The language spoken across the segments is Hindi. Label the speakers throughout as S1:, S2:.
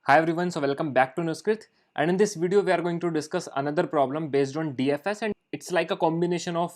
S1: Hi everyone, so welcome back to Nuskrit, and in this video we are going to discuss another problem based on DFS, and it's like a combination of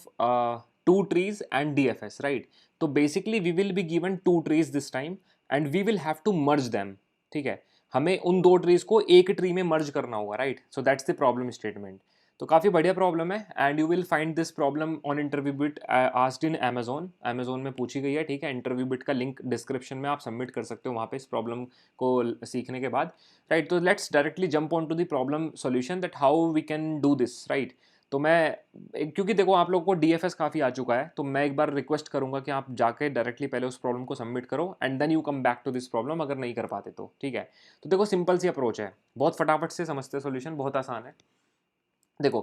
S1: two trees and DFS, right? So basically we will be given two trees this time and we will have to merge them. ठीक है, हमें उन दो ट्रीज को एक ट्री में मर्ज करना होगा, right? So that's the problem statement. तो काफ़ी बढ़िया प्रॉब्लम है and you will find this problem on interview bit asked in Amazon में पूछी गई है. ठीक है, इंटरव्यू बिट का लिंक डिस्क्रिप्शन में आप सबमिट कर सकते हो वहाँ पे इस प्रॉब्लम को सीखने के बाद, राइट? तो let's directly jump on to the problem solution that how we can do this, right? तो मैं क्योंकि देखो आप लोगों को डीएफएस काफ़ी आ चुका है, तो मैं एक बार रिक्वेस्ट करूंगा कि आप जाके डायरेक्टली पहले उस प्रॉब्लम को सबमिट करो and then you come back to this problem अगर नहीं कर पाते तो. ठीक है, तो देखो सिंपल सी अप्रोच है, बहुत फटाफट से समझते हैं, सोल्यूशन बहुत आसान है. देखो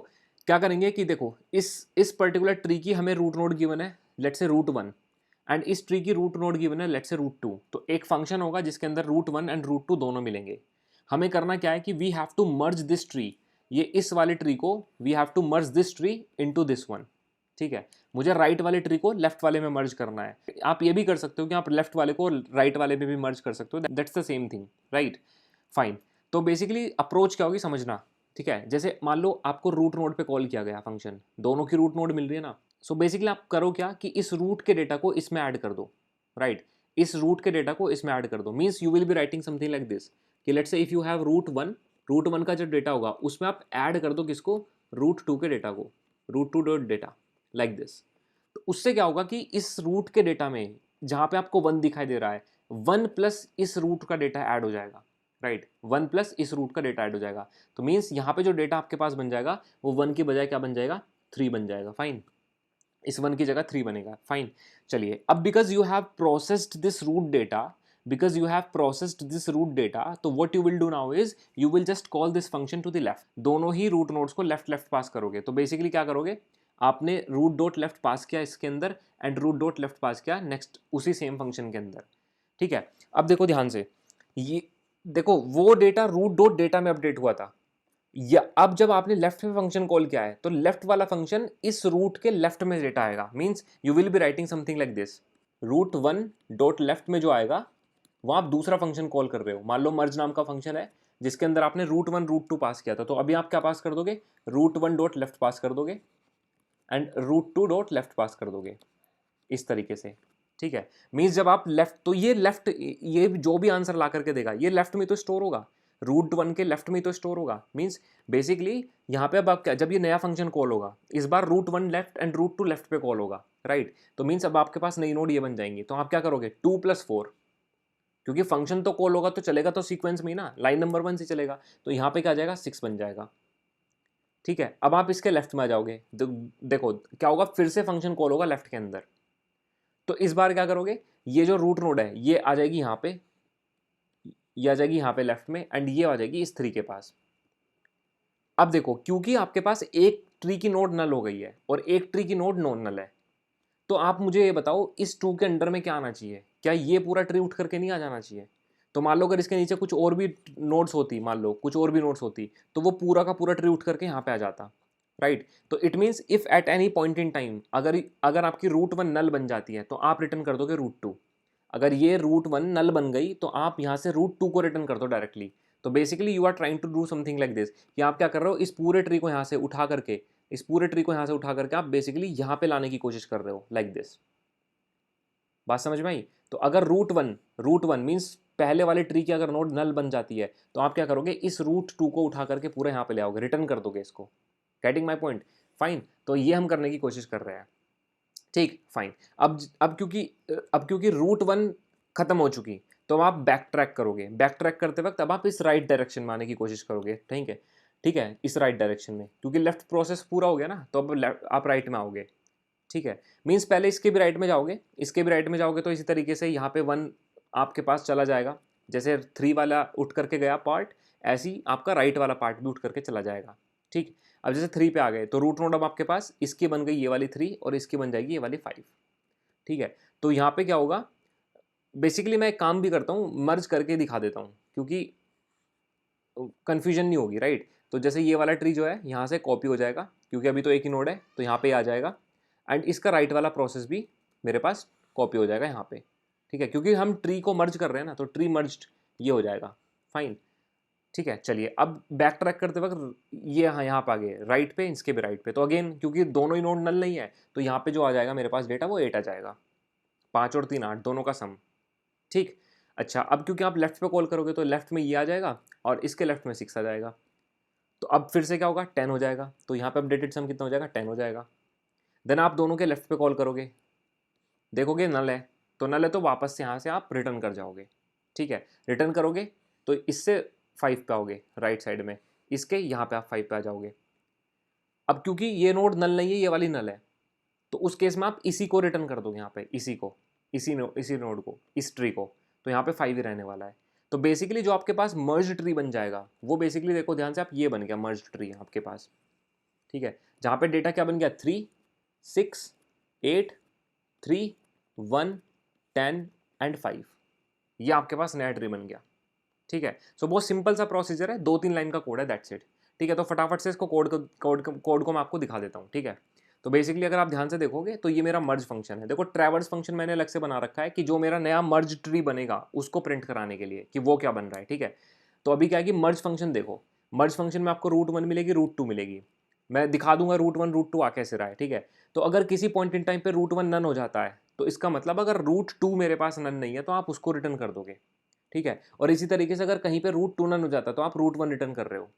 S1: क्या करेंगे कि देखो इस पर्टिकुलर ट्री की हमें रूट नोड गिवन है, लेट्स से रूट 1, एंड इस ट्री की रूट नोड गिवन है लेट्स से रूट 2. तो एक फंक्शन होगा जिसके अंदर रूट 1 एंड रूट 2 दोनों मिलेंगे. हमें करना क्या है कि we have to merge this tree, ये इस वाले ट्री को we have to merge this tree into this one. ठीक है, मुझे राइट वाले ट्री को लेफ्ट वाले में मर्ज करना है. आप ये भी कर सकते हो कि आप लेफ्ट वाले को राइट वाले में भी मर्ज कर सकते हो, that's the same thing, right? Fine. तो बेसिकली अप्रोच क्या होगी समझना. ठीक है, जैसे मान लो आपको रूट नोड पे कॉल किया गया फंक्शन, दोनों की रूट नोड मिल रही है ना. सो बेसिकली आप करो क्या कि इस रूट के डेटा को इसमें ऐड कर दो, राइट? इस रूट के डेटा को इसमें ऐड कर दो. Means you will be writing something like this कि let's say if you have root one का जो डेटा होगा उसमें आप ऐड कर दो किसको, रूट 2 के डेटा को, root 2 dot data, like this. तो उससे क्या होगा कि इस रूट के डेटा में जहां पे आपको 1 दिखाई दे रहा है, 1 प्लस इस रूट का डेटा ऐड हो जाएगा, राइट? 1 प्लस इस रूट का डेटा ऐड हो जाएगा. तो मीन्स यहाँ पे जो डेटा आपके पास बन जाएगा वो 1 की बजाय क्या बन जाएगा, 3 बन जाएगा. फाइन, इस 1 की जगह 3 बनेगा. फाइन, चलिए अब because you have processed this root data, because you have processed this root data, तो what you will do now is you will just call this function to the left. दोनों ही रूट नोड्स को लेफ्ट लेफ्ट पास करोगे. तो बेसिकली क्या करोगे, आपने रूट डॉट लेफ्ट पास किया इसके अंदर एंड रूट डॉट लेफ्ट पास किया नेक्स्ट उसी सेम फंक्शन के अंदर. ठीक है, अब देखो ध्यान से, ये देखो वो डेटा रूट डॉट डेटा में अपडेट हुआ था, या अब जब आपने लेफ्ट में फंक्शन कॉल किया है तो लेफ्ट वाला फंक्शन इस रूट के लेफ्ट में डेटा आएगा. Means you will be writing something like this, root 1 dot left में जो आएगा वहां आप दूसरा फंक्शन कॉल कर रहे हो. मान लो मर्ज नाम का फंक्शन है जिसके अंदर आपने रूट 1 रूट 2 पास किया था, तो अभी आप क्या पास कर दोगे, रूट 1 डॉट लेफ्ट पास कर दोगे एंड रूट 2 डॉट लेफ्ट पास कर दोगे इस तरीके से. ठीक है, मीन्स जब आप लेफ्ट, तो ये लेफ्ट, ये जो भी आंसर ला करके देगा ये लेफ्ट में तो स्टोर होगा, रूट 1 के लेफ्ट में तो स्टोर होगा. मीन्स बेसिकली यहाँ पे अब आप क्या, जब ये नया फंक्शन कॉल होगा इस बार root 1 left and root 2 left पे कॉल होगा, राइट? तो मीन्स अब आपके पास नई नोड ये बन जाएंगी. तो आप क्या करोगे, 2 प्लस 4, क्योंकि फंक्शन तो कॉल होगा तो चलेगा तो सीक्वेंस में ही ना, लाइन नंबर 1 से चलेगा. तो यहाँ पे क्या आ जाएगा, 6 बन जाएगा. ठीक है, अब आप इसके लेफ्ट में आ जाओगे, देखो क्या होगा, फिर से फंक्शन कॉल होगा लेफ्ट के अंदर. तो इस बार क्या करोगे, ये जो रूट नोड है ये आ जाएगी यहाँ पे, ये आ जाएगी यहाँ पे लेफ्ट में एंड ये आ जाएगी इस 3 के पास. अब देखो क्योंकि आपके पास एक ट्री की नोड नल हो गई है और एक ट्री की नोड नॉन नल है, तो आप मुझे ये बताओ इस 2 के अंडर में क्या आना चाहिए, क्या ये पूरा ट्री उठ करके नहीं आ जाना चाहिए? तो मान लो अगर इसके नीचे कुछ और भी नोड्स होती, मान लो कुछ और भी नोड्स होती, तो वो पूरा का पूरा ट्री उठ करके यहाँ पे आ जाता, राइट? तो it means if at any point in time अगर अगर आपकी रूट 1 नल बन जाती है तो आप रिटर्न कर दोगे रूट 2. अगर ये रूट 1 नल बन गई तो आप यहाँ से रूट 2 को रिटर्न कर दो डायरेक्टली. तो basically you are trying to do something like this कि आप क्या कर रहे हो, इस पूरे ट्री को यहाँ से उठा करके, इस पूरे ट्री को यहाँ से उठा करके आप बेसिकली यहाँ पे लाने की कोशिश कर रहे हो, लाइक दिस. बात समझ में आई? तो अगर रूट वन मीन्स पहले वाले ट्री की अगर नोड नल बन जाती है तो आप क्या करोगे, इस रूट 2 को उठा करके पूरे यहाँ पे ले आओगे, रिटर्न कर दोगे इसको. Getting my point? फाइन, तो ये हम करने की कोशिश कर रहे हैं. ठीक, फाइन. अब क्योंकि रूट 1 खत्म हो चुकी, तो अब आप बैक ट्रैक करोगे. बैक ट्रैक करते वक्त अब आप इस राइट डायरेक्शन में आने की कोशिश करोगे. ठीक है, ठीक है, इस राइट डायरेक्शन में, क्योंकि लेफ्ट प्रोसेस पूरा हो गया ना, तो अब आप राइट में आओगे. ठीक है, मीन्स पहले इसके भी राइट में जाओगे, इसके भी राइट में जाओगे, तो इसी तरीके से यहाँ पे 1 आपके पास चला जाएगा. जैसे 3 वाला उठ करके गया पार्ट, ऐसे ही आपका राइट वाला पार्ट भी उठ करके चला जाएगा. ठीक, अब जैसे 3 पे आ गए तो रूट नोड अब आपके पास इसकी बन गई ये वाली 3 और इसकी बन जाएगी ये वाली 5. ठीक है, तो यहाँ पे क्या होगा, बेसिकली मैं एक काम भी करता हूँ, मर्ज करके दिखा देता हूँ क्योंकि कन्फ्यूजन नहीं होगी, राइट? तो जैसे ये वाला ट्री जो है यहाँ से कॉपी हो जाएगा क्योंकि अभी तो एक ही नोड है, तो यहाँ पे आ जाएगा एंड इसका राइट वाला प्रोसेस भी मेरे पास कॉपी हो जाएगा यहाँ पे. ठीक है, क्योंकि हम ट्री को मर्ज कर रहे हैं ना, तो ट्री मर्ज्ड ये हो जाएगा. फाइन, ठीक है, चलिए अब बैक ट्रैक करते वक्त ये यहाँ पे आ गए राइट पे, इसके भी राइट पे, तो अगेन क्योंकि दोनों ही नोड नल नहीं है तो यहाँ पे जो आ जाएगा मेरे पास डेटा वो 8 आ जाएगा, 5 और 3 8 दोनों का सम। ठीक, अच्छा अब क्योंकि आप लेफ्ट पे कॉल करोगे तो लेफ्ट में ये आ जाएगा और इसके लेफ्ट में 6 आ जाएगा, तो अब फिर से क्या होगा 10 हो जाएगा, तो यहाँ पे अपडेटेड सम कितना हो जाएगा 10 हो जाएगा। देन आप दोनों के लेफ्ट पे कॉल करोगे, देखोगे नल है, तो नल है तो वापस से यहाँ से आप रिटर्न कर जाओगे। ठीक है, रिटर्न करोगे तो इससे 5 पे आओगे राइट साइड में, इसके यहाँ पे आप 5 पे आ जाओगे। अब क्योंकि ये नोड नल नहीं है, ये वाली नल है, तो उस केस में आप इसी को रिटर्न कर दोगे यहाँ पे, इसी को, इसी नोड को, इस ट्री को, तो यहाँ पे 5 ही रहने वाला है। तो बेसिकली जो आपके पास मर्ज ट्री बन जाएगा वो बेसिकली देखो ध्यान से आप, ये बन गया मर्ज ट्री आपके पास। ठीक है, जहाँ पे डेटा क्या बन गया 3 6 8 3 1 10 एंड 5, ये आपके पास नया ट्री बन गया। ठीक है, सो बहुत सिंपल सा प्रोसीजर है, 2-3 लाइन का कोड है, दैट्स इट। ठीक है, तो फटाफट से इसको कोड को मैं आपको दिखा देता हूँ। ठीक है, तो बेसिकली अगर आप ध्यान से देखोगे तो ये मेरा मर्ज फंक्शन है। देखो ट्रैवर्स फंक्शन मैंने अलग से बना रखा है कि जो मेरा नया मर्ज ट्री बनेगा उसको प्रिंट कराने के लिए कि वो क्या बन रहा है। ठीक है, तो अभी क्या है कि मर्ज फंक्शन देखो, मर्ज फंक्शन में आपको रूट 1 मिलेगी, रूट 2 मिलेगी, मैं दिखा दूंगा रूट 1 रूट 2 आ कैसे रहा है। ठीक है, तो अगर किसी पॉइंट इन टाइम पे रूट 1 नन हो जाता है तो इसका मतलब अगर रूट 2 मेरे पास नन नहीं है तो आप उसको रिटर्न कर दोगे। ठीक है, और इसी तरीके से अगर कहीं पे रूट 2 नन हो जाता है तो आप रूट 1 रिटर्न कर रहे हो।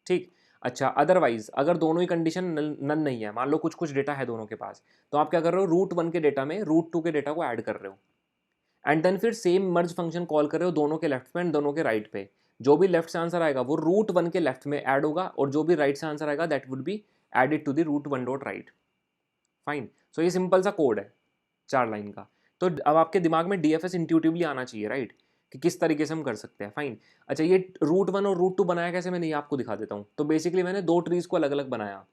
S1: ठीक, अच्छा अदरवाइज अगर दोनों ही कंडीशन नन नहीं है, मान लो कुछ कुछ डेटा है दोनों के पास, तो आप क्या कर रहे हो रूट 1 के डेटा में रूट 2 के डेटा को ऐड कर रहे हो, एंड देन फिर सेम मर्ज फंक्शन कॉल कर रहे हो दोनों के लेफ्ट पे एंड दोनों के राइट पे। जो भी लेफ्ट से आंसर आएगा वो रूट 1 के लेफ्ट में ऐड होगा और जो भी राइट से आंसर आएगा that would be added to the root 1 dot right. Fine, so ये सिंपल सा कोड है 4 लाइन का। तो अब आपके दिमाग में डीएफएस इंट्यूटिवली आना चाहिए, राइट, कि किस तरीके से हम कर सकते हैं। फाइन, अच्छा ये रूट 1 और रूट 2 बनाया कैसे, मैंने ये आपको दिखा देता हूँ। तो बेसिकली मैंने 2 ट्रीज को अलग अलग बनाया,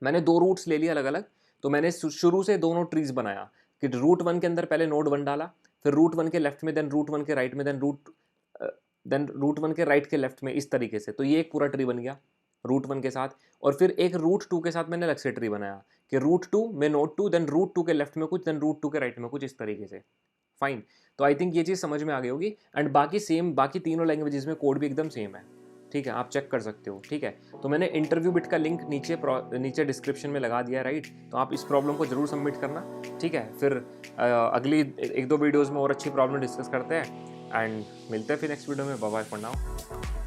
S1: मैंने 2 रूट्स ले लिए अलग अलग, तो मैंने शुरू से दोनों ट्रीज बनाया कि रूट 1 के अंदर पहले नोड 1 डाला, फिर रूट 1 के लेफ्ट में, देन रूट 1 के राइट में, देन रूट 1 के राइट के लेफ्ट में, इस तरीके से। तो ये एक पूरा ट्री बन गया रूट 1 के साथ, और फिर एक रूट 2 के साथ मैंने अलग से ट्री बनाया कि रूट 2 में नोड 2, देन रूट 2 के लेफ्ट में कुछ, देन रूट 2 के राइट में कुछ, इस तरीके से। फाइन, तो आई थिंक ये चीज़ समझ में आ गई होगी, एंड बाकी सेम, बाकी तीनों लैंग्वेजेस में कोड भी एकदम सेम है। ठीक है, आप चेक कर सकते हो। ठीक है, तो मैंने इंटरव्यू बिट का लिंक नीचे डिस्क्रिप्शन में लगा दिया है, राइट, तो आप इस प्रॉब्लम को जरूर सबमिट करना। ठीक है, फिर अगली 1-2 वीडियोज़ में और अच्छी प्रॉब्लम डिस्कस करते हैं, एंड मिलते हैं फिर नेक्स्ट वीडियो में। Bye bye for now.